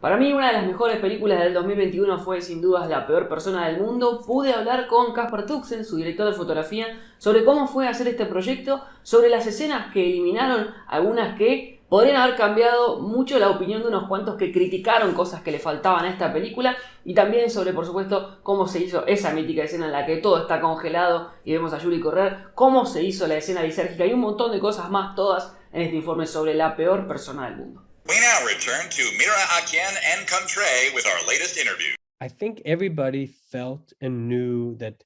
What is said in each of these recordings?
Para mí una de las mejores películas del 2021 fue sin dudas La peor persona del mundo. Pude hablar con Kasper Tuxen, su director de fotografía, sobre cómo fue hacer este proyecto, sobre las escenas que eliminaron, algunas que podrían haber cambiado mucho la opinión de unos cuantos que criticaron cosas que le faltaban a esta película, y también sobre, por supuesto, cómo se hizo esa mítica escena en la que todo está congelado y vemos a Yuri correr, cómo se hizo la escena lisérgica y un montón de cosas más, todas en este informe sobre La peor persona del mundo. We now return to Mira Akien and Contre with our latest interview. I think everybody felt and knew that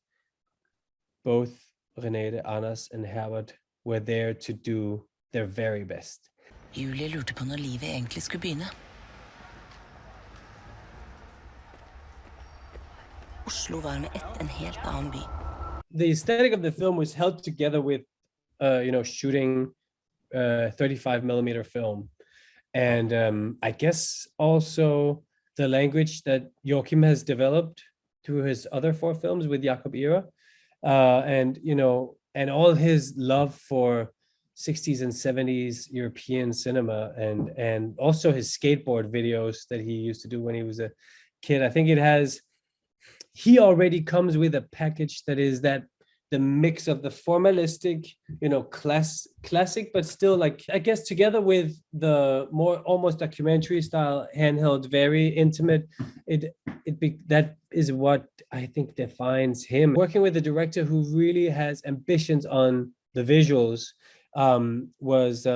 both Renate, Anas, and Herbert were there to do their very best. Julie lurte på når livet egentlig skulle begynne. Oslo var med ett en helt annen by. The aesthetic of the film was held together with, shooting 35 millimeter film. And I guess also the language that Joachim has developed through his other 4 films with Jakob Ira, and all his love for 60s and 70s European cinema, and also his skateboard videos that he used to do when he was a kid. I think he already comes with a package that is the mix of the formalistic, classic, but still, like, I guess together with the more almost documentary style handheld, very intimate, that is what I think defines him. Working with a director who really has ambitions on the visuals was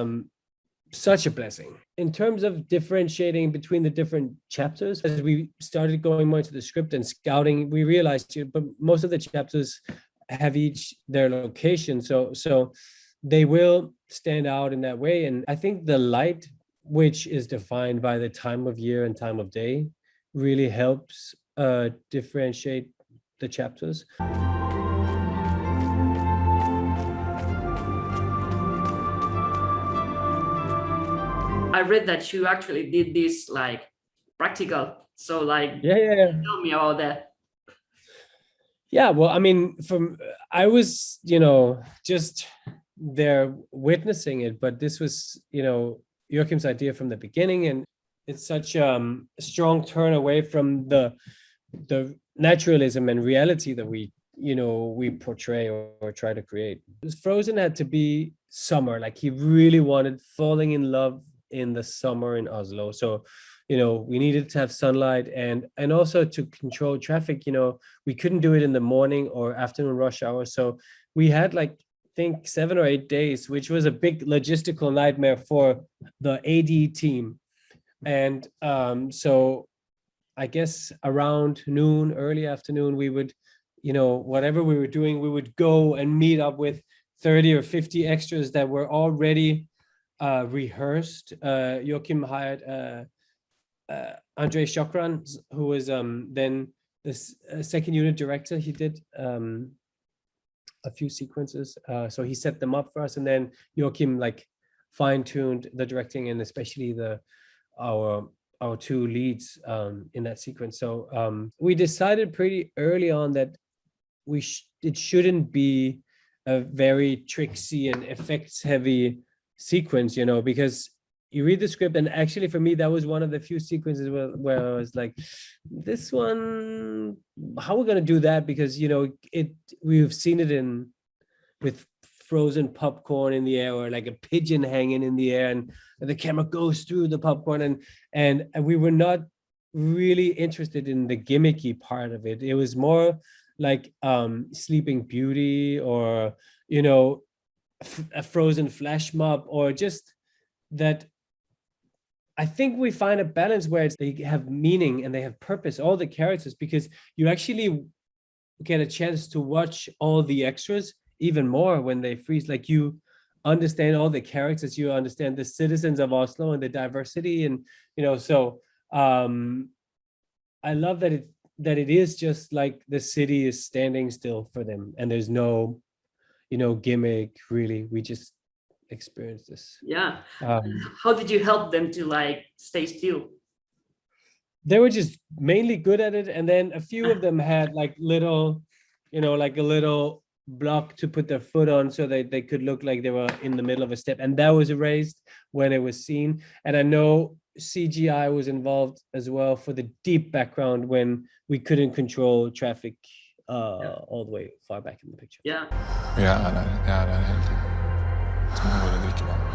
such a blessing. In terms of differentiating between the different chapters, as we started going more into the script and scouting, we realized, but most of the chapters have each their location, so they will stand out in that way. And I think the light, which is defined by the time of year and time of day, really helps differentiate the chapters. I read that you actually did this like practical, so like Yeah. tell me about that. Yeah, well, I mean, I was, just there witnessing it, but this was, Joachim's idea from the beginning, and it's such a strong turn away from the naturalism and reality that we portray or try to create. Frozen had to be summer, like he really wanted falling in love in the summer in Oslo. So we needed to have sunlight, and also to control traffic. We couldn't do it in the morning or afternoon rush hour. So we had, like, I think 7 or 8 days, which was a big logistical nightmare for the AD team. And so I guess around noon, early afternoon, we would, whatever we were doing, we would go and meet up with 30 or 50 extras that were already rehearsed. Joachim hired Andre Chokran, who was then the second unit director. He did a few sequences, so he set them up for us, and then Joachim like fine-tuned the directing, and especially our 2 leads in that sequence. So we decided pretty early on that it shouldn't be a very tricksy and effects heavy sequence, because you read the script, and actually for me that was one of the few sequences where I was like, this one, how are we going to do that? Because we've seen it with frozen popcorn in the air, or like a pigeon hanging in the air, and the camera goes through the popcorn, and we were not really interested in the gimmicky part of it. It was more like Sleeping Beauty, or a frozen flash mob, or just that. I think we find a balance where they have meaning and they have purpose, all the characters, because you actually get a chance to watch all the extras even more when they freeze. Like, you understand all the characters, you understand the citizens of Oslo and the diversity, and so I love that it is just like the city is standing still for them, and there's no gimmick really. We just experience this. Yeah. How did you help them to like stay still? They were just mainly good at it, and then a few of them had like little, like a little block to put their foot on, so they could look like they were in the middle of a step, and that was erased when it was seen. And I know CGI was involved as well for the deep background when we couldn't control traffic all the way far back in the picture. Yeah. Jag är där hela tiden. Som jag går och dricker vatten.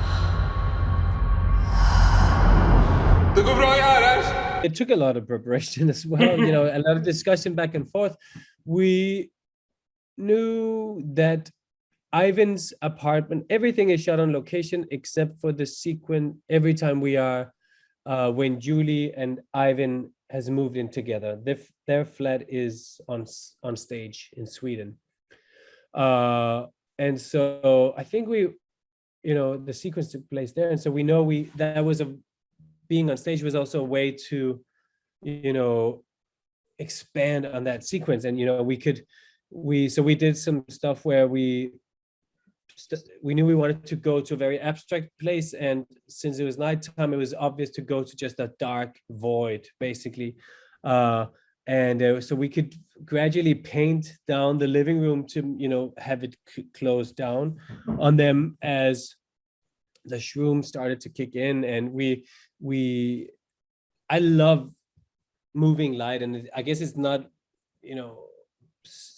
Det går bra, jag är här! It took a lot of preparation as well, you know, a lot of discussion back and forth. We knew that Ivan's apartment, everything is shot on location except for the sequence every time we are when Julie and Ivan has moved in together. Their flat is on stage in Sweden. And so I think we, you know, the sequence took place there. And so we know that was being on stage was also a way to, you know, expand on that sequence. And, you know, we did some stuff where we knew we wanted to go to a very abstract place, and since it was nighttime, it was obvious to go to just a dark void, basically. So we could gradually paint down the living room to, you know, have it close down on them as the shroom started to kick in. And I love moving light, and I guess it's not, you know,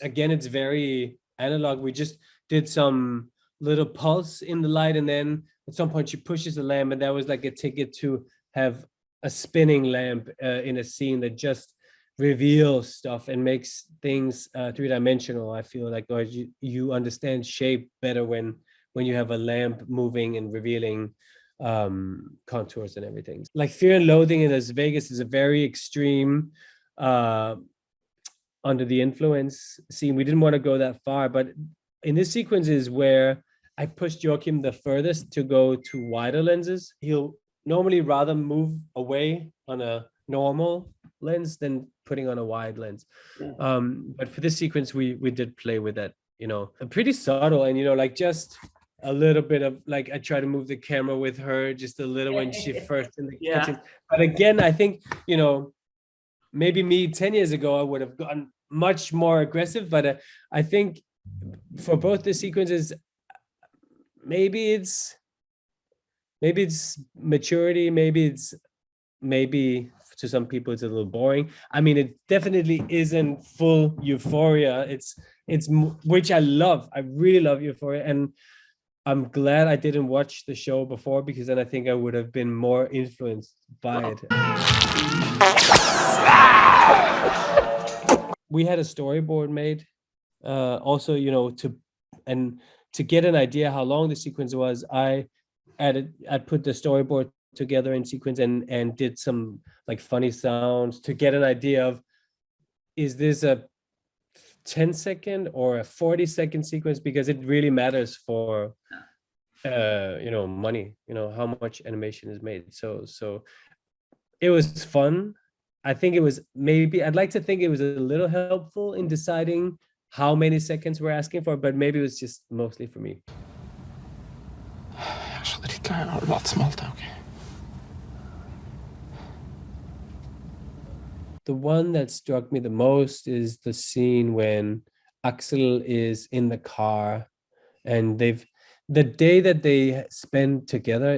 again, it's very analog. We just did some little pulse in the light, and then at some point she pushes the lamp, and that was like a ticket to have a spinning lamp in a scene that just reveals stuff and makes things three-dimensional. I feel like, or you understand shape better when you have a lamp moving and revealing contours and everything. Like Fear and Loathing in Las Vegas is a very extreme under the influence scene. We didn't want to go that far, but in this sequence is where I pushed Joachim the furthest to go to wider lenses. He'll normally rather move away on a normal lens than putting on a wide lens. Yeah. But for this sequence, we did play with that, you know, pretty subtle, and, you know, like just a little bit of like, I try to move the camera with her just a little when she first in the kitchen. But again, I think, you know, maybe me 10 years ago, I would have gotten much more aggressive, but I think for both the sequences, maybe it's maturity, maybe to some people it's a little boring. I mean, it definitely isn't full euphoria. It's which I love. I really love Euphoria, and I'm glad I didn't watch the show before, because then I think I would have been more influenced by it. We had a storyboard made, also, you know, to get an idea how long the sequence was. I put the storyboard together in sequence and did some like funny sounds to get an idea of, is this a 10-second or a 40-second sequence, because it really matters for you know, money, you know, how much animation is made. So it was fun. I think it was, maybe I'd like to think it was a little helpful in deciding how many seconds we're asking for, but maybe it was just mostly for me. The one that struck me the most is the scene when Axel is in the car, and the day that they spend together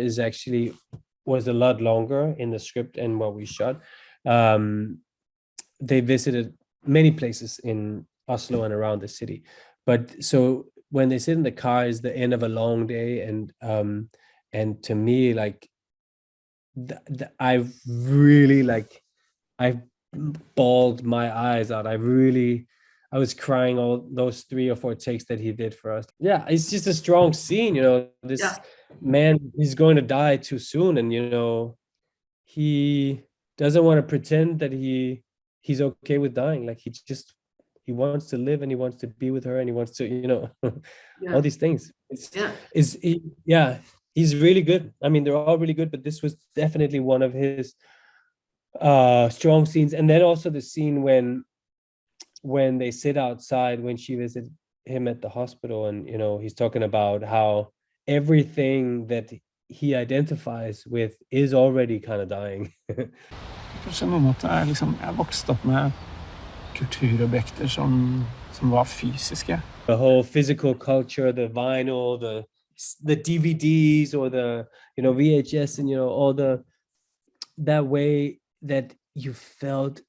was a lot longer in the script and what we shot. They visited many places in Oslo and around the city, but so when they sit in the car is the end of a long day, and to me, like, I bawled my eyes out. I was crying all those 3 or 4 takes that he did for us. Yeah, it's just a strong scene, you know. This man, he's going to die too soon, and, you know, he doesn't want to pretend that he's okay with dying. Like, he wants to live, and he wants to be with her, and he wants to, you know, all these things. He's really good. I mean, they're all really good, but this was definitely one of his strong scenes. And then also the scene when they sit outside, when she visited him at the hospital, and, you know, he's talking about how everything that he identifies with is already kind of dying. Kanskje noe med at jeg vokste opp med kulturobjekter som var fysiske. The whole physical culture, the vinyl, the DVDs, or the, you know, VHS, and, you know, all the that way that you felt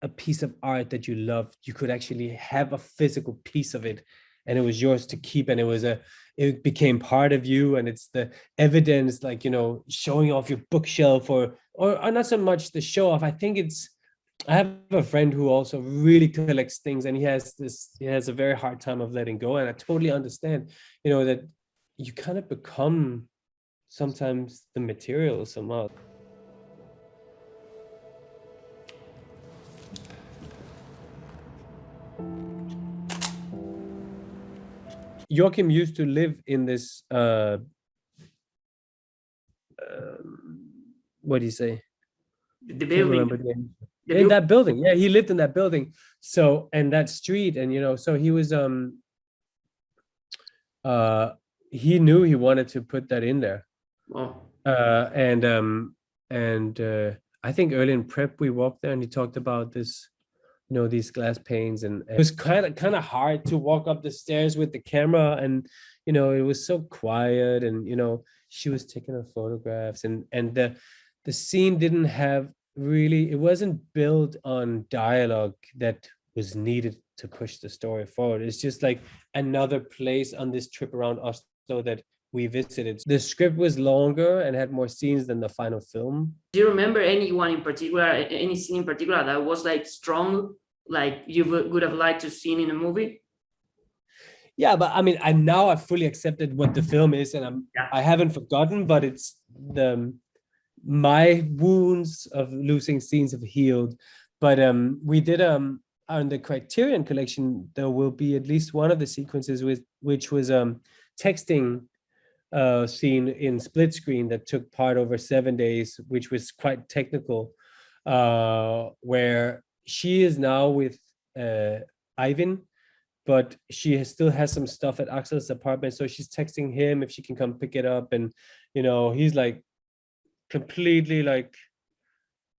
a piece of art that you loved, you could actually have a physical piece of it, and it was yours to keep, and it became part of you, and it's the evidence, like, you know, showing off your bookshelf, or not so much the show off. I think it's, I have a friend who also really collects things, and he has a very hard time of letting go, and I totally understand, you know, that you kind of become sometimes the material somehow. Joachim used to live in this what do you say? The Can't building. remember the name. In that building, yeah, he lived in that building. So, and that street, and you know, so he was he knew he wanted to put that in there. Oh. And I think early in prep we walked there, and he talked about this, you know, these glass panes, and it was kind of hard to walk up the stairs with the camera, and you know, it was so quiet, and you know, she was taking her photographs, and the scene didn't have really, it wasn't built on dialogue that was needed to push the story forward. It's just like another place on this trip around Oslo that we visited. The script was longer and had more scenes than the final film. Do you remember anyone in particular, any scene in particular that was like strong, like you would have liked to see in a movie? Yeah, but I mean, I've fully accepted what the film is, and I haven't forgotten, but it's my wounds of losing scenes have healed. But we did on the Criterion collection, there will be at least one of the sequences which was texting scene in split screen that took part over 7 days, which was quite technical, where she is now with Ivan, but she still has some stuff at Axel's apartment, so she's texting him if she can come pick it up, and you know, he's like completely like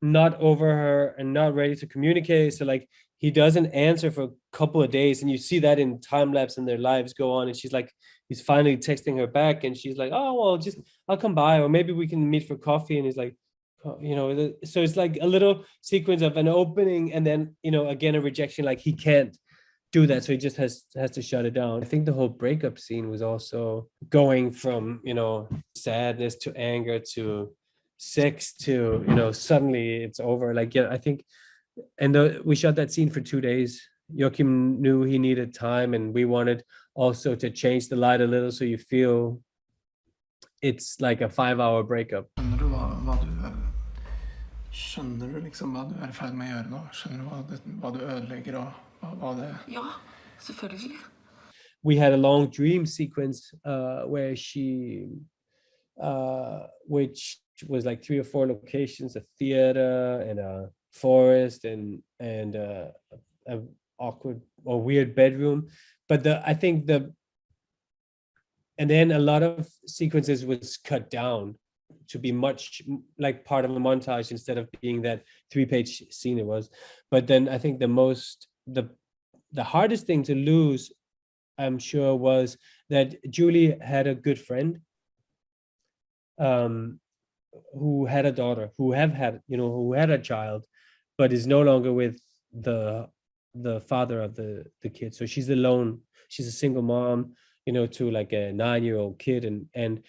not over her and not ready to communicate, so like he doesn't answer for a couple of days, and you see that in time lapse, and their lives go on, and she's like, he's finally texting her back, and she's like, oh well, just I'll come by, or maybe we can meet for coffee, and he's like, you know, so it's like a little sequence of an opening, and then, you know, again a rejection, like he can't do that, so he just has to shut it down. I think the whole breakup scene was also going from, you know, sadness to anger to sex to, you know, suddenly it's over. Like, yeah, I think, and we shot that scene for 2 days. Joachim knew he needed time, and we wanted also to change the light a little, so you feel it's like a 5-hour breakup. Skjønner du liksom hva du er I ferd med å gjøre nå? Skjønner du hva du ødelegger, og hva det... Ja, selvfølgelig. We had a long dream sequence where she, which was like 3 or 4 locations, a theater and a forest and a awkward or weird bedroom. But I think and then a lot of sequences was cut down to be much like part of a montage instead of being that 3-page scene it was. But then I think the hardest thing to lose, I'm sure, was that Julie had a good friend who had a daughter, who had a child, but is no longer with the father of the kid. So she's alone. She's a single mom, you know, to like a 9-year-old kid, and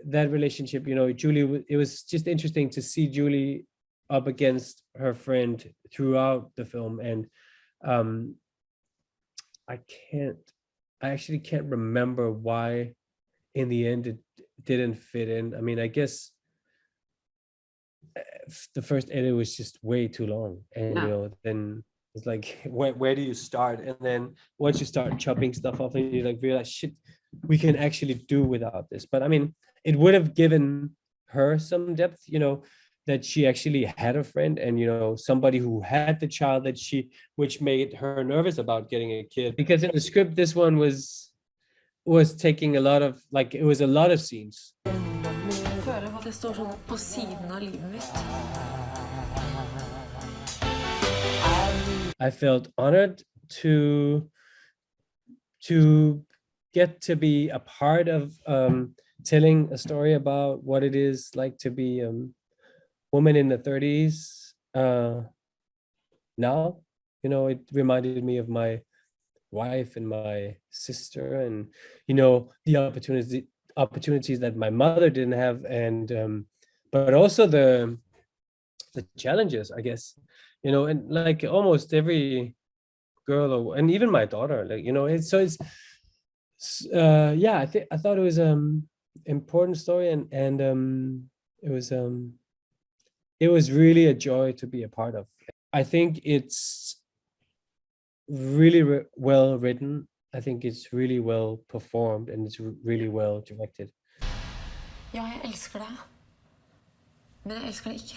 that relationship, you know, Julie, it was just interesting to see Julie up against her friend throughout the film. And I actually can't remember why in the end it didn't fit in. I mean, I guess the first edit was just way too long, and you know, then it's like, where do you start? And then once you start chopping stuff off, and you like realize, shit, we can actually do without this. But I mean, it would have given her some depth, you know, that she actually had a friend, and you know, somebody who had the child which made her nervous about getting a kid. Because in the script, this one was taking a lot of, like, it was a lot of scenes. Jeg føler at jeg står sånn på siden av livet mitt. I felt honored to get to be a part of telling a story about what it is like to be a woman in the 30s now. You know, it reminded me of my wife and my sister, and you know, the opportunities that my mother didn't have, and but also the challenges, I guess, you know, and like almost every girl, and even my daughter, like, you know, it's yeah, I thought it was important story, and it was really a joy to be a part of. I think it's really well written. I think it's really well performed, and it's really well directed. Ja, jeg elsker det. Men jeg elsker det ikke.